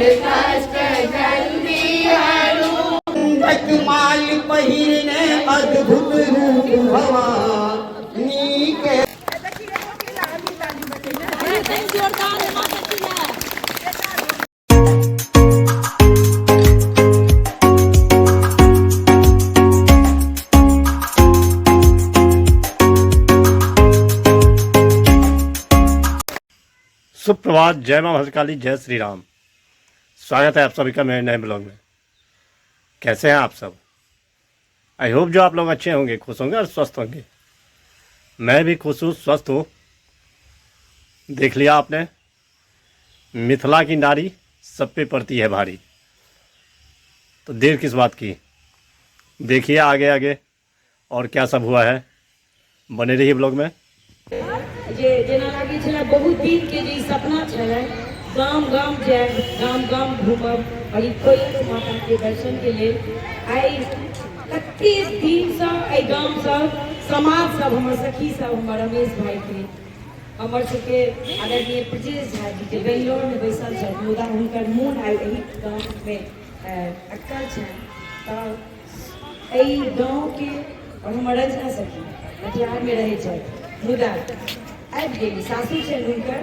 कष्ट जल्दी हरू माल पहिरने अद्भुत रूप भवानी के। सुप्रभात, जय मां भद्रकाली, जय श्री राम। स्वागत है आप सभी का मेरे नए ब्लॉग में। कैसे हैं आप सब? आई होप जो आप लोग अच्छे होंगे, खुश होंगे और स्वस्थ होंगे। मैं भी खुश हूँ, स्वस्थ हूँ। देख लिया आपने, मिथिला की नारी सब पे पड़ती है भारी। तो देर किस बात की, देखिए आगे आगे और क्या सब हुआ है। बने रहिए ब्लॉग में। जेना लागे छला बहुत दिन के जे सपना छला गाम गाम जाए, गाम गाम घूमब और कोई माता के दर्शन के लिए आई। कते दिन से आई गाम सब समाज सब हमर सखी सब हमर रमेश भाई के हमर सबके आदरणीय ब्रजेश झा जी के बेंगलोर में बैसल छै, मुदा हुनकर मोन आइ एही गाँव में अटकल छै। तऽ एहि गाँव के और हमर रंजना सखी कटिहार में रहे छै, मुदा आबि गेली सासुर छै हुनकर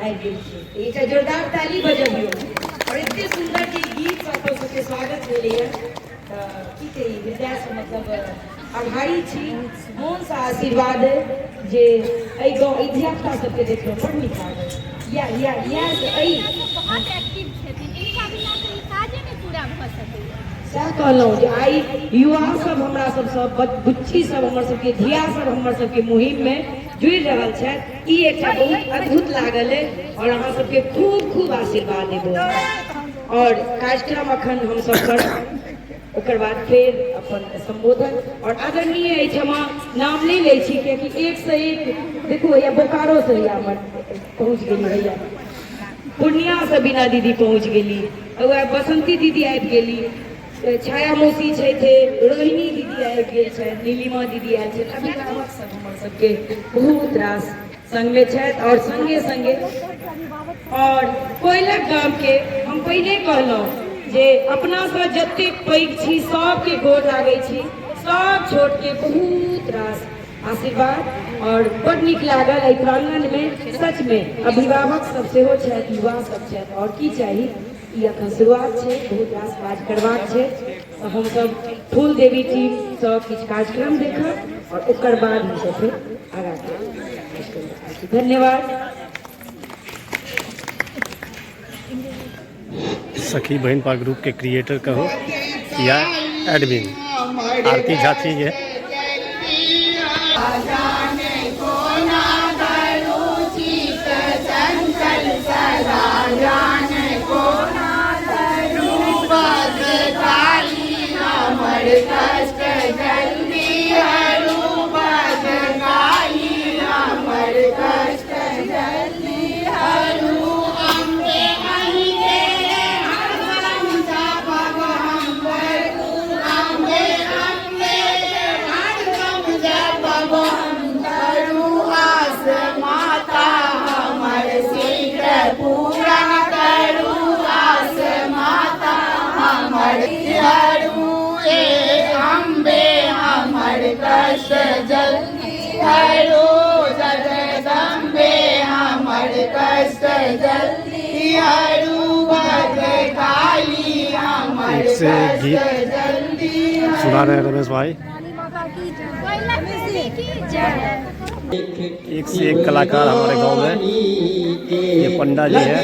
आबि गेल छै। एकटा जोरदार ताली बजबियौ। और एते सुंदर जे गीत सब सबके स्वागत भेलैए तऽ की कही, हृदयसँ मतलब आभारी छी। मोनसँ आशीर्वाद जे एहि गाँव एहि धियापुता सबके देखलहुँ बड़ नीक लागल। सएह कहलहुँ जे आइ युवा सब हमरा सब बुच्ची सब हमर सबके धिया सब हमर सबके मुहिम में जुड़ रहा है। ई एक बहुत अद्भुत लागल है और अहाँ सबके खूब खूब आशीर्वाद देबो। और कार्यक्रम अखन हम सब कर ओकर बाद फिर अपन संबोधन और आदरणीय एहिठमा नाम नहीं लै छी कियाकि एक से एक देखो या बोकारो से या हमर पहुँच गेली भैया, पूर्णिया से बिना दीदी पहुँच गेली, बसंती दीदी आबि गेली, छाया मौसी छै थे, रोहिणी दीदी आबि गेल छै, नीलिमा दीदी आयल छै। अभिभावक सब हमर सबके बहुत रास संग में छथि और संगे संगे और कोयलक गाम के हम पहले कहलहुँ जे अपना से जते पैघ छी सबके गोर लागै छी, सब छोट के बहुत रास आशीर्वाद और बड़ नीक लागल। एहि प्रांगण में सच में अभिभावक सब सेहो छथि, युवा सब छथि और की चाही। ई अखन शुरुआत छै, बहुत रास काज करबाक छै। तो हम सब फूल देवी टीम सब किछु कार्यक्रम देखब और ओकर बाद हम सब फिर आगाँ बढ़ब। धन्यवाद। सखी बहन पा ग्रुप के क्रिएटर कहो या एडमिन आरती झा थी है। कष्ट जल्दी हरू बदगाई हमर कष्ट जल्दी हरू अम्बे अहिरे हरदम जपब हम करू, अम्बे अम्बे हरदम जपब हम करू। आस माता हमर शीघ्र पूरा करू, आस माता हमर हरू अम्बे हमर कष्ट जल्दी हरू, जगदम्बे हमर कष्ट जल्दी हरू, भद्रकाली हमर कष्ट जल्दी सुना रहे रमेश भाई। एक से एक कलाकार हमारे गांव में। ये पंडा जी है।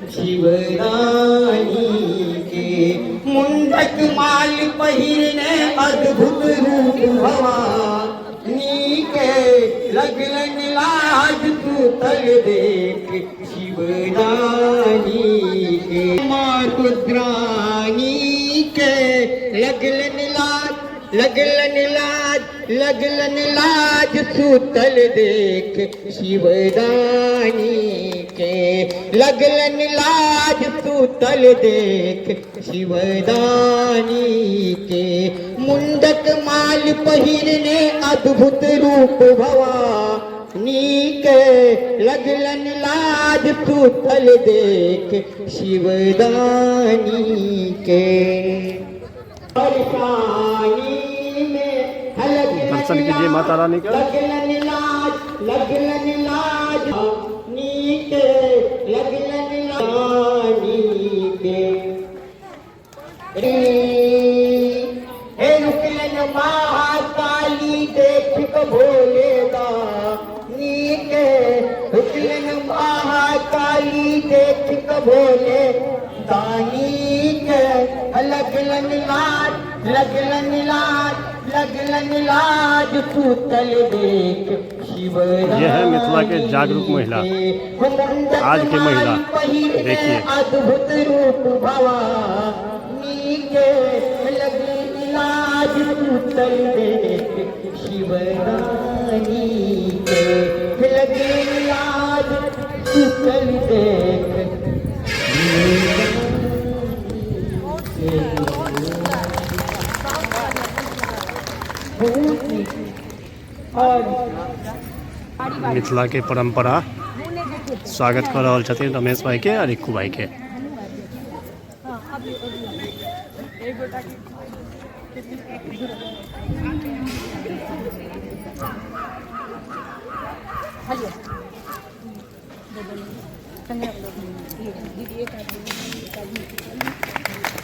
शिवरानी के मुंडक माल पहिरने अद्भुत रूप भवानी के, लगलन लाज तू तल देख शिवरानी के। माँ रुद्रानी के लगलन लाज, लगलन लाज, लगलन लाज सुतल देख शिवरानी के, लगलन लाज सुतल देख शिवरानी के। मुंडक माल पहिरने अद्भुत रूप भवा के लगलन लाज तू तल देख शिवदानी के परेशानी में दर्शन कीजिए माता रानी का। लगलन लाज नीके लगलन लानी के हे रुकलन महाकाली देख को भोले नीके रुकलन महाकाली देख को भोले दानी के लगलन लाज तू तल देख शिवदानी। ये है मिथिला के जागरूक महिला, आज की महिला देखिए। अद्भुत रूप भवानी के लगलन लाज तू तल देख शिवदानी के लगलन लाज तू तल देख मिथिला के परंपरा स्वागत कर रहल छथिन रमेश भाई के और रिक्कू भाई के।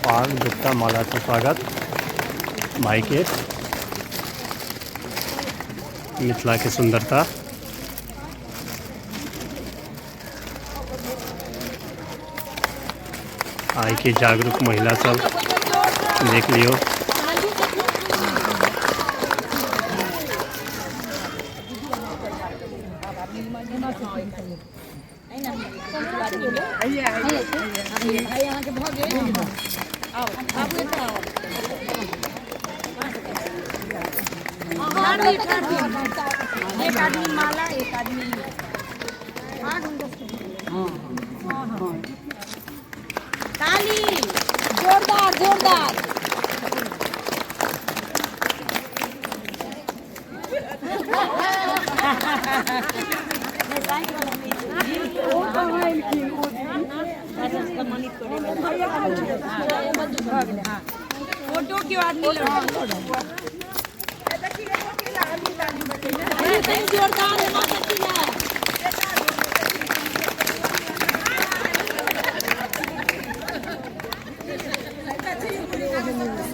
पान गुप्ता माला से स्वागत भाई के। मिथिला की सुंदरता आई की जागरूक महिला सब देख लियो। एक आदमी माला, एक आदमी ताली। जोरदार जोरदार। फोटो क्यों आदमी जोरदार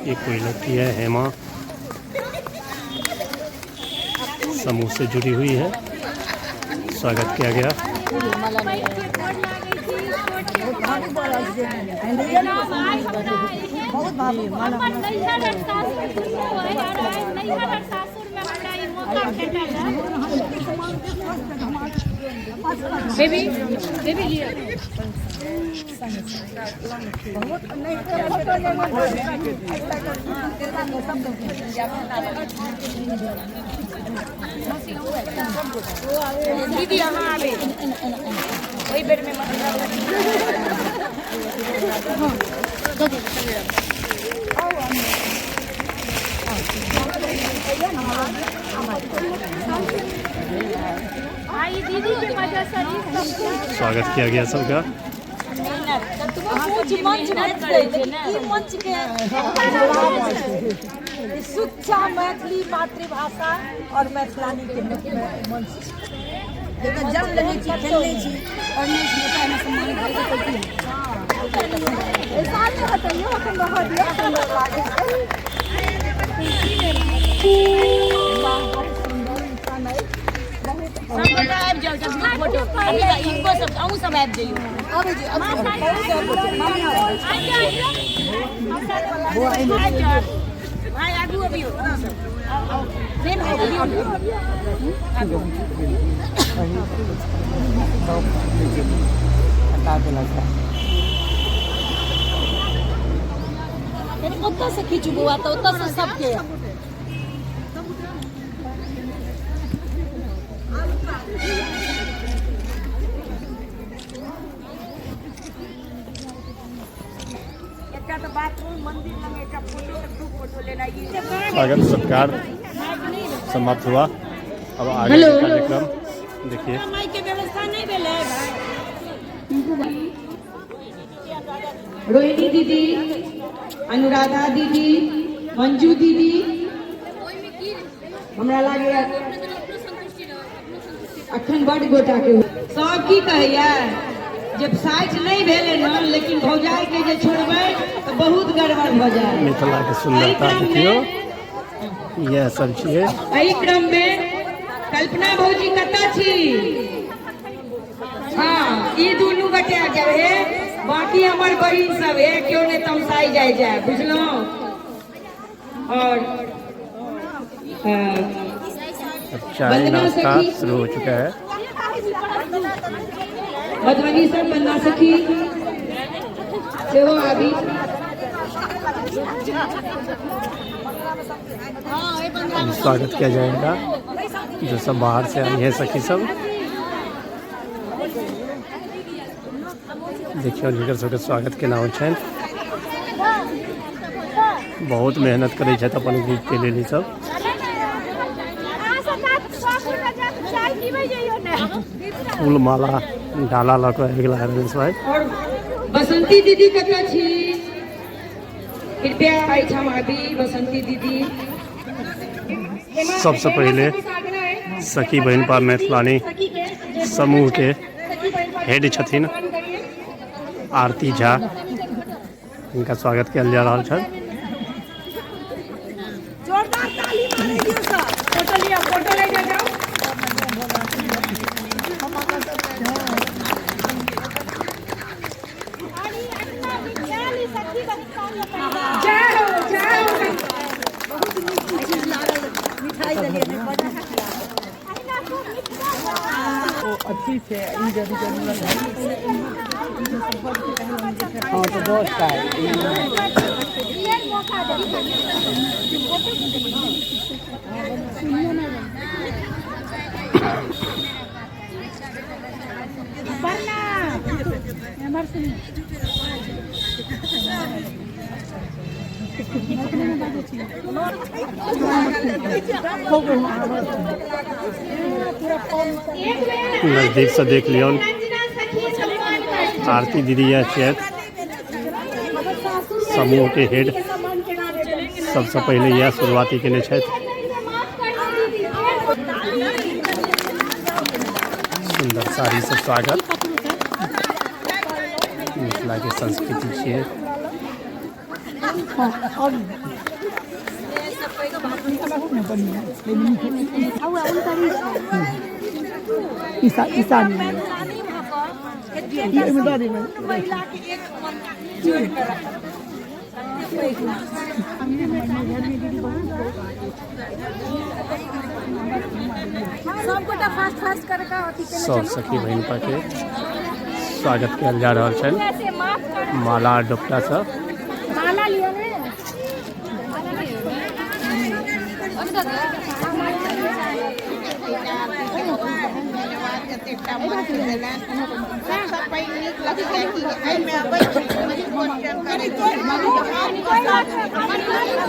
ये कोई लड़की है हेमा, समूह से जुड़ी हुई है, स्वागत किया गया। बेबी बेबी दीदी यहाँ आवे वही बेड में आई दीदी के वजह से स्वागत किया गया सबका। शिक्षा मैथिली मातृभाषा और मैथिलानी के मंच जब लगे छी खेलने छी पढ़ने छी ओकरा में सम्मान ऐसा नहीं हटइयो अखन बहुत सुंदर लागे फोटो इनको सब अहू सब आबि जइयो आबे जी भाई आगू अबियो प्रेम ओतऽ से खींचू बउआ तऽ ओतऽ से सबके स्वागत सत्कार समाप्त हुआ। अब आगे का कार्यक्रम देखिए माई के व्यवस्था नहीं भेले रोहिणी दीदी, अनुराधा दीदी, मंजू दीदी, हमरा लागे अखन बड़ गोटा के सब की कहैया जब साइज नहीं भेले न, लेकिन भौजाई के जे छोड़बै तो बहुत गड़बड़ भ जाए। मिथिला के सुंदरता देखियो, यह सब चीज एहि क्रम में कल्पना भौजी कतऽ छी? हाँ, ई दुनू गोटे आ जाए, बाकी हमर बहिन सब है, क्यों ने तमसाई जाए बुझलो। और चाय नाश्ता शुरू हो चुका है। मधुबनी से बन्ना सखी सेहो आबी। स्वागत किया जाएगा जो सब बाहर से आई है सखी सब। देखियो जिनकर सबके स्वागत केना हो छै, बहुत मेहनत करे छै अपन गीत के लेल सब। फूल माला डाला लग भाई। और बसंती दीदी कतऽ छी? कृपया एहिठाम आबी बसंती दीदी। सबसे पहले सखी बहन पा मैथिलानी समूह के हेड छथिन आरती झा, इनका स्वागत किया जा रहा है। जोरदार ताली मारे दियो सब। फोटो लिया, फोटो ले जाओ। जय हो, जय हो। बहुत मीठी चीज लागल, मिठाई देलिए ने बड़ा अच्छी से इन जरूर हाँ तो दोस्त है नजदीक से देख लियो आरती दीदी या चैत समूह के हेड सबसे पहले यह शुरुआती केने छथि। सुंदर साड़ी से स्वागत, मिथिला के संस्कृति छियै। सब सखी बहन पा के स्वागत किया जा रहा है। माला डोपटा से माला लियो ने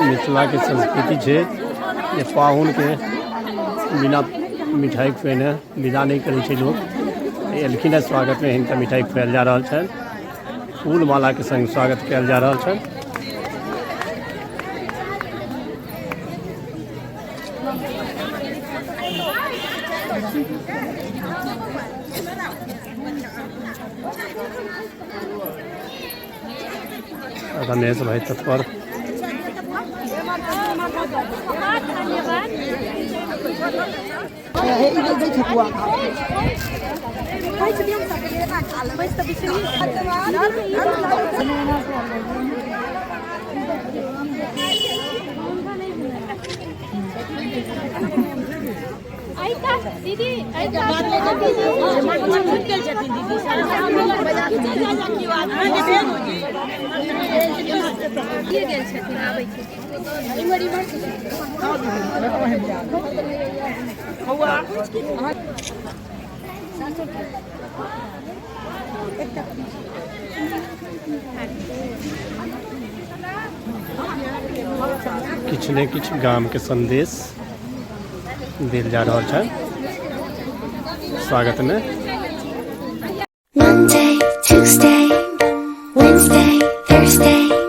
मिथिला के संस्कृति है ये पाहुन के बिना मिठाई खुएने विदा नहीं करे छै लोग। एलखिन है स्वागत में हिनका मिठाई खुआल जा रहा है, फूल माला के संग स्वागत किया जा रहा है। रमेश भाई तत्पर दीदी किछ ने किछ गाम के संदेश दिल जा रहा है। स्वागत में। Monday, Tuesday, Wednesday, Thursday,